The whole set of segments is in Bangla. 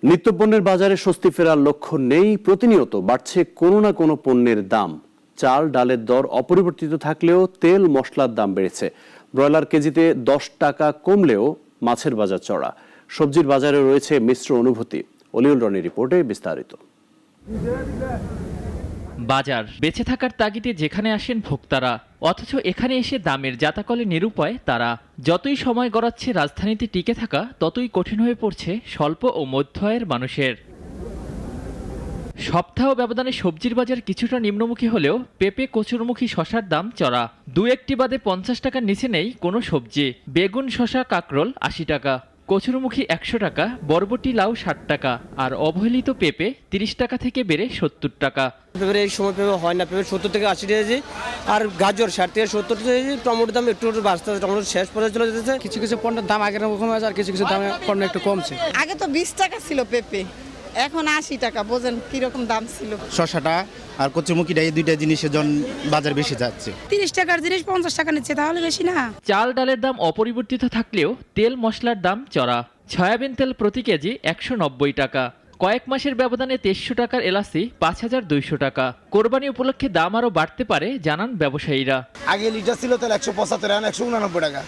নিত্যপণ্যের বাজারে স্বস্তি ফেরার লক্ষণ নেই। প্রতিনিয়ত বাড়ছে কোনো না কোনো পণ্যের দাম। চাল ডালের দর অপরিবর্তিত থাকলেও তেল মশলার দাম বেড়েছে। ব্রয়লার কেজিতে 10 টাকা কমলেও মাছের বাজার চড়া। সবজির বাজারে রয়েছে মিশ্র অনুভূতি। অলিউল রনির রিপোর্টে বিস্তারিত। বাজার বেঁচে থাকার তাগিদে যেখানে আসেন ভোক্তারা, অথচ এখানে এসে দামের জাতাকলে নিরুপায় তারা। যতই সময় গড়াচ্ছে রাজধানীতে টিকে থাকা, ততই কঠিন হয়ে পড়ছে স্বল্প ও মধ্য আয়ের মানুষের। সপ্তাহ ব্যবধানে সবজির বাজার কিছুটা নিম্নমুখী হলেও পেঁপে, কচুরমুখী শশার দাম চড়া। দু একটি বাদে 50 টাকার নিচে নেই কোনো সবজি। বেগুন, শশা, কাঁকরোল 80 টাকা, কচুরমুখী 100 টাকা, বরবটি, লাউ 60 টাকা, আর অবহেলিত পেঁপে 30 টাকা থেকে বেড়ে 70 টাকা। পেঁপের এই সময় পেঁপে হয় না, পেঁপে 70 থেকে 80 টাকা, আর গাজর 60 থেকে 70 টাকা, টমেটোর দাম একটু বাড়তে, টমেটো শেষ পর্যায়ে চলে যেতেছে। কিছু কিছু পণ্যের দাম আগের রকম আছে, আর কিছু কিছু দামে পণ্য একটু কমছে। আগে তো 20 টাকা ছিল পেঁপে, এখন 80 টাকা। বোঝেন কিরকম দাম ছিল। শশাটা আর কচুমুখিটা, এই দুইটা জিনিসের জন্য বাজার বেশি যাচ্ছে। 30 টাকার জিনিস 50 টাকা নিচ্ছে, তাহলে বেশি না? চাল ডালের দাম অপরিবর্তিত থাকলেও তেল মশলার দাম চড়া। সয়াবিন তেল প্রতি কেজি 190 টাকা। কয়েক মাসের ব্যবধানে 2300 টাকার এলাচি 5200 টাকা। কোরবানি উপলক্ষে দাম আরও বাড়তে পারে জানান ব্যবসায়ীরা। আগে লিটার ছিল তেল 175, এখন 189 টাকা।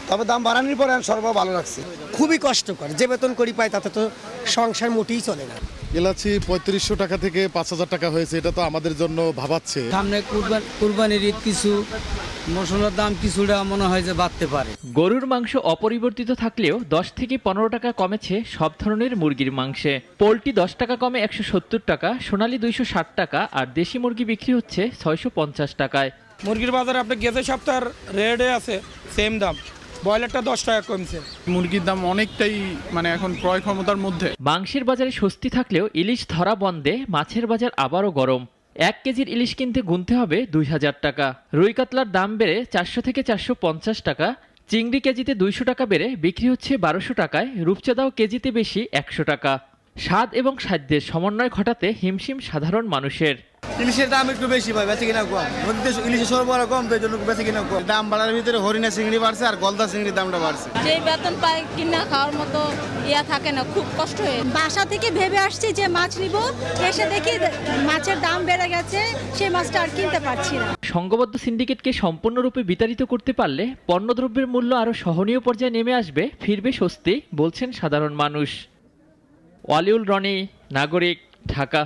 তবে দাম বাড়ানোর পরে সর্বদা ভালো লাগছে। খুবই কষ্টকর, যে বেতন করি পাই তাতে তো সংসার মোটেই চলে না। এলাচি 3500 টাকা থেকে 5000 টাকা হয়েছে, এটা তো আমাদের জন্য ভাবাচ্ছে। সামনে কুরবানির ঈদ, কিছু মশলার দাম কিছুটা মনে হয় যে বাড়তে পারে। গরুর মাংস অপরিবর্তিত থাকলেও 10 থেকে 15 টাকা কমেছে সব ধরনের মুরগির মাংসে। পোলট্রি 10 টাকা কমে 170 টাকা, সোনালী 260 টাকা, আর দেশি মুরগি বিক্রি হচ্ছে 650 টাকায়। মুরগির বাজারে আপনি গেছে সপ্তাহের রেটে আছে সেম দাম, ব্রয়লারটা 10 টাকা কমছে। মুরগির দাম অনেকটাই এখন ক্রয় ক্ষমতার মধ্যে। মাংসের বাজারে স্বস্তি থাকলেও ইলিশ ধরা বন্ধে মাছের বাজার আবারও গরম। 1 কেজির ইলিশ কিনতে গুনতে হবে 2000 টাকা। রুই কাতলার দাম বেড়ে 400 থেকে 450 টাকা। চিংড়ি কেজিতে 200 টাকা বেড়ে বিক্রি হচ্ছে 1200 টাকায়। রূপচাঁদাও কেজিতে বেশি 100 টাকা। স্বাদ এবং সাধ্যের সমন্বয় ঘটাতে হিমশিম সাধারণ মানুষের। ইলিশের দাম একটু বেশি পায়, বেঁচে কিনা কম। ইলিশের সরবরাহ কম, তো এই জন্য বেঁচে কিনা কম। দাম বাড়ার ভিতরে হরিণা চিংড়ি বাড়ছে, আর গলদা চিংড়ির দামটা বাড়ছে। যে বেতন পায় কিনা খাওয়ার মতো থাকে না, খুব কষ্ট হয়ে। বাসা থেকে ভেবে আসছি যে মাছ নিব, এসে দেখি মাছের দাম বেড়ে গেছে, সেই মাছটা আর কিনতে পারছি না। সংঘবদ্ধ সিন্ডিকেটকে সম্পূর্ণরূপে বিতাড়িত করতে পারলে পণ্যদ্রব্যের মূল্য আরও সহনীয় পর্যায়ে নেমে আসবে, ফিরবে স্বস্তি, বলছেন সাধারণ মানুষ। অলিউল রনি, নাগরিক, ঢাকা।